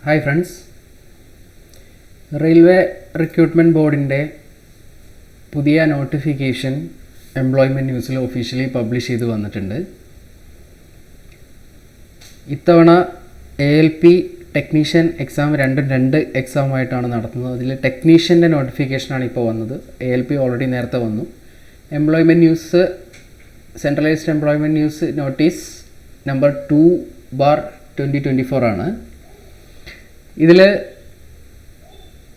Hi friends, railway recruitment ബോർഡിൻ്റെ പുതിയ notification employment ന്യൂസിൽ ഒഫീഷ്യലി പബ്ലിഷ് ചെയ്ത് വന്നിട്ടുണ്ട്. ഇത്തവണ ALP ടെക്നീഷ്യൻ എക്സാം രണ്ട് എക്സാമായിട്ടാണ് നടത്തുന്നത്. അതിൽ ടെക്നീഷ്യൻ്റെ നോട്ടിഫിക്കേഷനാണ് ഇപ്പോൾ വന്നത്. ALP ഓൾറെഡി നേരത്തെ വന്നു. Employment news centralised employment news notice number 2/2024 ആണ്. ഇതിൽ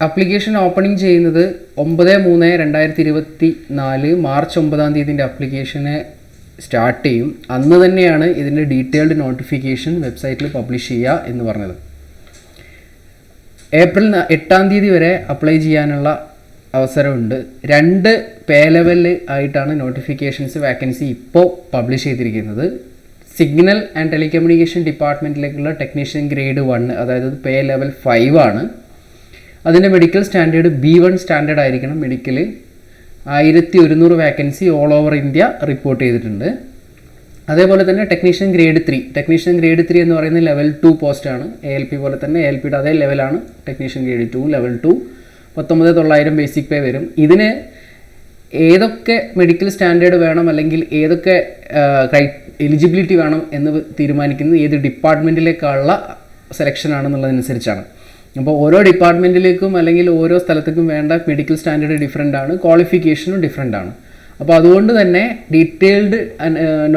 അപ്ലിക്കേഷൻ ഓപ്പണിംഗ് ചെയ്യുന്നത് 9/3/2024 മാർച്ച് 9 അപ്ലിക്കേഷന് സ്റ്റാർട്ട് ചെയ്യും. അന്ന് തന്നെയാണ് ഇതിൻ്റെ ഡീറ്റെയിൽഡ് നോട്ടിഫിക്കേഷൻ വെബ്സൈറ്റിൽ പബ്ലിഷ് ചെയ്യുക എന്ന് പറഞ്ഞത്. ഏപ്രിൽ 8 വരെ അപ്ലൈ ചെയ്യാനുള്ള അവസരമുണ്ട്. 2 പേ ലെവലിൽ ആയിട്ടാണ് നോട്ടിഫിക്കേഷൻസ് വാക്കൻസി ഇപ്പോൾ പബ്ലിഷ് ചെയ്തിരിക്കുന്നത്. സിഗ്നൽ ആൻഡ് ടെലികമ്മ്യൂണിക്കേഷൻ ഡിപ്പാർട്ട്മെൻറ്റിലേക്കുള്ള ടെക്നീഷ്യൻ ഗ്രേഡ് 1, അതായത് പേ ലെവൽ 5 ആണ്. അതിൻ്റെ മെഡിക്കൽ സ്റ്റാൻഡേർഡ് B1 സ്റ്റാൻഡേർഡ് ആയിരിക്കണം. Medical 1100 vacancy all over India report ചെയ്തിട്ടുണ്ട്. അതേപോലെ തന്നെ ടെക്നീഷ്യൻ ഗ്രേഡ് 3 എന്ന് പറയുന്നത് ലെവൽ 2 പോസ്റ്റാണ്. ALP പോലെ തന്നെ ALPയുടെ അതേ ലെവലാണ് technician grade 2. Level 2 19,900 basic pay വരും. ഇതിന് ഏതൊക്കെ മെഡിക്കൽ സ്റ്റാൻഡേർഡ് വേണം, അല്ലെങ്കിൽ ഏതൊക്കെ എലിജിബിലിറ്റി വേണം എന്ന് തീരുമാനിക്കുന്നത് ഏത് ഡിപ്പാർട്ട്മെൻറ്റിലേക്കുള്ള സെലക്ഷൻ ആണെന്നുള്ളതനുസരിച്ചാണ്. അപ്പോൾ ഓരോ ഡിപ്പാർട്ട്മെൻറ്റിലേക്കും അല്ലെങ്കിൽ ഓരോ സ്ഥലത്തേക്കും വേണ്ട മെഡിക്കൽ സ്റ്റാൻഡേർഡ് ഡിഫറെൻ്റ് ആണ്, ക്വാളിഫിക്കേഷനും ഡിഫറെൻ്റ് ആണ്. അപ്പോൾ അതുകൊണ്ട് തന്നെ ഡീറ്റെയിൽഡ്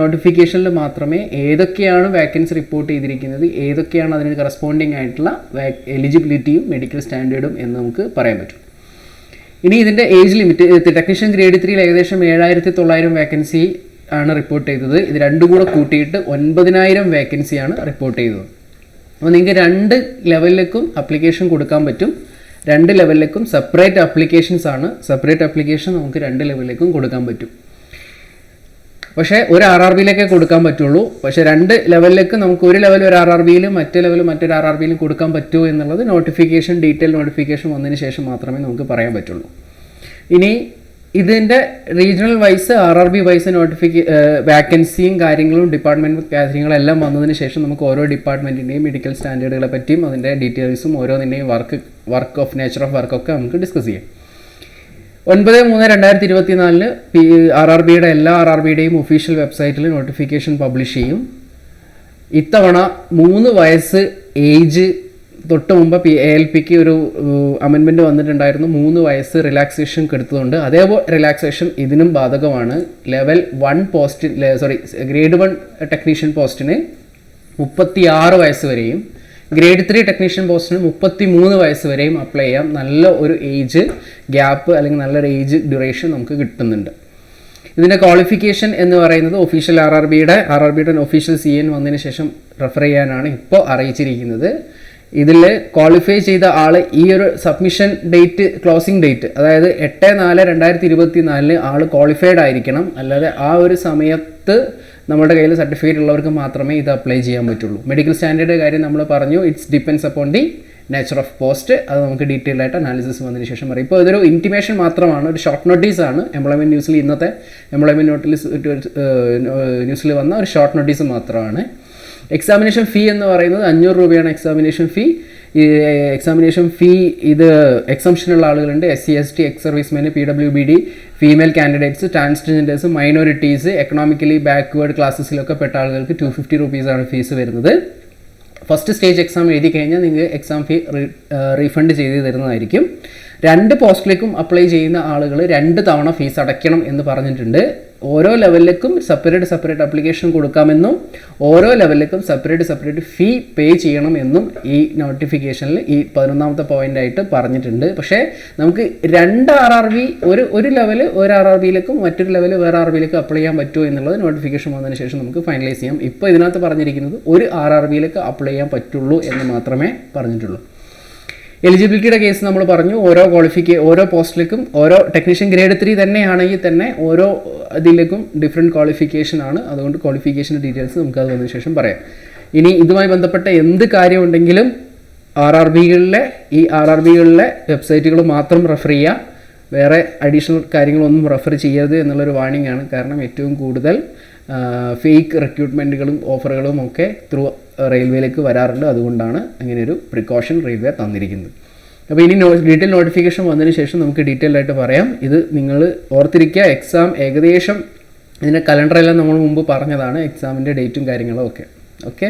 നോട്ടിഫിക്കേഷനിൽ മാത്രമേ ഏതൊക്കെയാണ് വാക്കൻസി റിപ്പോർട്ട് ചെയ്തിരിക്കുന്നത്, ഏതൊക്കെയാണ് അതിന് കറസ്പോണ്ടിങ് ആയിട്ടുള്ള എലിജിബിലിറ്റിയും മെഡിക്കൽ സ്റ്റാൻഡേർഡും എന്ന് നമുക്ക് പറയാൻ പറ്റും. ഇനി ഇതിൻ്റെ ഏജ് ലിമിറ്റ് ടെക്നീഷ്യൻ ഗ്രേഡ് 3 ഏകദേശം 7,900 വാക്കൻസി ആണ് റിപ്പോർട്ട് ചെയ്തത്. ഇത് രണ്ടും കൂടെ കൂട്ടിയിട്ട് 9,000 വാക്കൻസിയാണ് റിപ്പോർട്ട് ചെയ്തത്. അപ്പോൾ നിങ്ങൾക്ക് 2 ലെവലിലേക്കും അപ്ലിക്കേഷൻ കൊടുക്കാൻ പറ്റും. 2 ലെവലിലേക്കും സെപ്പറേറ്റ് അപ്ലിക്കേഷൻസ് ആണ്. സെപ്പറേറ്റ് അപ്ലിക്കേഷൻ നമുക്ക് 2 ലെവലിലേക്കും കൊടുക്കാൻ പറ്റും. പക്ഷേ ഒരു RRBയിലേക്കേ കൊടുക്കാൻ പറ്റുള്ളൂ. പക്ഷേ 2 ലെവലിലേക്ക് നമുക്ക് ഒരു ലെവൽ ഒരു RRBയിലും മറ്റേ ലെവൽ മറ്റൊരു RRBയിലും കൊടുക്കാൻ പറ്റൂ എന്നുള്ളത് ഡീറ്റെയിൽ നോട്ടിഫിക്കേഷൻ വന്നതിന് ശേഷം മാത്രമേ നമുക്ക് പറയാൻ പറ്റുള്ളൂ. ഇനി ഇതിൻ്റെ റീജിയണൽ വൈസ് RRB വൈസ് വാക്കൻസിയും കാര്യങ്ങളും ഡിപ്പാർട്ട്മെൻറ്റ് കാര്യങ്ങളെല്ലാം വന്നതിന് ശേഷം നമുക്ക് ഓരോ ഡിപ്പാർട്ട്മെൻറ്റിൻ്റെയും മെഡിക്കൽ സ്റ്റാൻഡേർഡുകളെ പറ്റിയും അതിൻ്റെ ഡീറ്റെയിൽസും ഓരോന്നിൻ്റെയും വർക്ക് ഓഫ് നേച്ചർ ഓഫ് വർക്കൊക്കെ നമുക്ക് ഡിസ്കസ് ചെയ്യാം. 9/3/2024 RRBയുടെ എല്ലാ RRBയുടെയും ഒഫീഷ്യൽ വെബ്സൈറ്റിൽ നോട്ടിഫിക്കേഷൻ പബ്ലിഷ് ചെയ്യും. ഇത്തവണ 3 വയസ്സ് ഏജ് തൊട്ട് മുമ്പ് ALPക്ക് ഒരു അമെൻമെൻറ്റ് വന്നിട്ടുണ്ടായിരുന്നു. 3 വയസ്സ് റിലാക്സേഷൻ എടുത്തതുകൊണ്ട് അതേപോലെ റിലാക്സേഷൻ ഇതിനും ബാധകമാണ്. ലെവൽ 1 പോസ്റ്റ് ഗ്രേഡ് 1 ടെക്നീഷ്യൻ പോസ്റ്റിന് 36 വയസ്സ് വരെയും ഗ്രേഡ് 3 ടെക്നീഷ്യൻ പോസ്റ്റിന് 33 വയസ്സ് വരെയും അപ്ലൈ ചെയ്യാം. നല്ല ഒരു ഏജ് ഗ്യാപ്പ് അല്ലെങ്കിൽ നല്ലൊരു ഏജ് ഡ്യൂറേഷൻ നമുക്ക് കിട്ടുന്നുണ്ട്. ഇതിൻ്റെ ക്വാളിഫിക്കേഷൻ എന്ന് പറയുന്നത് ഒഫീഷ്യൽ RRBയുടെ ഒഫീഷ്യൽ CN വന്നതിന് ശേഷം റെഫർ ചെയ്യാനാണ് ഇപ്പോൾ അറിയിച്ചിരിക്കുന്നത്. ഇതിൽ ക്വാളിഫൈ ചെയ്ത ആൾ ഈ ഒരു സബ്മിഷൻ ഡേറ്റ് ക്ലോസിംഗ് ഡേറ്റ്, അതായത് 8/4/2024 ആൾ ക്വാളിഫൈഡ് ആയിരിക്കണം. അല്ലാതെ ആ ഒരു സമയത്ത് നമ്മുടെ കയ്യിൽ സർട്ടിഫിക്കറ്റ് ഉള്ളവർക്ക് മാത്രമേ ഇത് അപ്ലൈ ചെയ്യാൻ പറ്റുള്ളൂ. മെഡിക്കൽ സ്റ്റാൻഡേർഡ് കാര്യം നമ്മൾ പറഞ്ഞു, it's depends upon the nature of post. അത് നമുക്ക് ഡീറ്റെയിൽ ആയിട്ട് അനാലിസിസ് വന്നതിന് ശേഷം പറയും. ഇപ്പോൾ ഇതൊരു ഇൻറ്റിമേഷൻ മാത്രമാണ്, ഒരു ഷോർട്ട് നോട്ടീസാണ്. എംപ്ലോയ്മെൻറ്റ് ന്യൂസിൽ ഇന്നത്തെ എംപ്ലോയ്മെൻറ്റ് ന്യൂസിൽ വന്ന ഒരു ഷോർട്ട് നോട്ടീസ് മാത്രമാണ്. എക്സാമിനേഷൻ ഫീ എന്ന് പറയുന്നത് 500 രൂപയാണ് എക്സാമിനേഷൻ ഫീ. ഇത് എക്സംഷനുള്ള ആളുകളുണ്ട്. SC ST ex servicemen, PWBD, female candidates, transgenders, minorities, economically backward ക്ലാസ്സസിലൊക്കെ പെട്ട ആളുകൾക്ക് 250 രൂപീസാണ് ഫീസ് വരുന്നത്. ഫസ്റ്റ് സ്റ്റേജ് എക്സാം എഴുതി കഴിഞ്ഞാൽ നിങ്ങൾക്ക് എക്സാം ഫീ റീഫണ്ട് ചെയ്ത് തരുന്നതായിരിക്കും. 2 പോസ്റ്റിലേക്കും അപ്ലൈ ചെയ്യുന്ന ആളുകൾ 2 തവണ ഫീസ് അടയ്ക്കണം എന്ന് പറഞ്ഞിട്ടുണ്ട്. ഓരോ ലെവലിലേക്കും സെപ്പറേറ്റ് അപ്ലിക്കേഷൻ കൊടുക്കാമെന്നും ഓരോ ലെവലിലേക്കും സെപ്പറേറ്റ് ഫീ പേ ചെയ്യണമെന്നും ഈ നോട്ടിഫിക്കേഷനിൽ ഈ 11ാമത്തെ പോയിൻ്റായിട്ട് പറഞ്ഞിട്ടുണ്ട്. പക്ഷേ നമുക്ക് 2 RRB ഒരു ലെവൽ ഒരു RRBയിലേക്കും മറ്റൊരു ലെവൽ വേറെ RRBയിലേക്കും അപ്ലൈ ചെയ്യാൻ പറ്റുമോ എന്നുള്ളത് നോട്ടിഫിക്കേഷൻ വന്നതിന് ശേഷം നമുക്ക് ഫൈനലൈസ് ചെയ്യാം. ഇപ്പോൾ ഇതിനകത്ത് പറഞ്ഞിരിക്കുന്നത് ഒരു RRBയിലേക്ക് അപ്ലൈ ചെയ്യാൻ പറ്റുള്ളൂ എന്ന് മാത്രമേ പറഞ്ഞിട്ടുള്ളൂ. എലിജിബിലിറ്റിയുടെ കേസ് നമ്മൾ പറഞ്ഞു. ഓരോ പോസ്റ്റിലേക്കും ഓരോ ടെക്നീഷ്യൻ ഗ്രേഡ് 3 തന്നെയാണെങ്കിൽ തന്നെ ഓരോ ഇതിലേക്കും ഡിഫറെൻറ്റ് ക്വാളിഫിക്കേഷൻ ആണ്. അതുകൊണ്ട് ക്വാളിഫിക്കേഷൻ്റെ ഡീറ്റെയിൽസ് നമുക്ക് അത് വന്നതിന് ശേഷം പറയാം. ഇനി ഇതുമായി ബന്ധപ്പെട്ട എന്ത് കാര്യമുണ്ടെങ്കിലും RRBകളിലെ വെബ്സൈറ്റുകൾ മാത്രം റെഫർ ചെയ്യുക. വേറെ അഡീഷണൽ കാര്യങ്ങളൊന്നും റെഫർ ചെയ്യരുത് എന്നുള്ളൊരു വാർണിംഗ് ആണ്. കാരണം ഏറ്റവും കൂടുതൽ ഫേക്ക് റിക്രൂട്ട്മെൻറ്റുകളും ഓഫറുകളും ഒക്കെ ത്രൂ റെയിൽവേയിലേക്ക് വരാറുണ്ട്. അതുകൊണ്ടാണ് അങ്ങനെയൊരു പ്രിക്കോഷൻ റെയിൽവേ തന്നിരിക്കുന്നത്. അപ്പോൾ ഇനി ഡീറ്റെയിൽ നോട്ടിഫിക്കേഷൻ വന്നതിന് ശേഷം നമുക്ക് ഡീറ്റെയിൽ ആയിട്ട് പറയാം. ഇത് നിങ്ങൾ ഓർത്തിരിക്കുക, എക്സാം ഏകദേശം ഇതിൻ്റെ കലണ്ടറെല്ലാം നമ്മൾ മുമ്പ് പറഞ്ഞതാണ്, എക്സാമിൻ്റെ ഡേറ്റും കാര്യങ്ങളും ഒക്കെ. ഓക്കെ.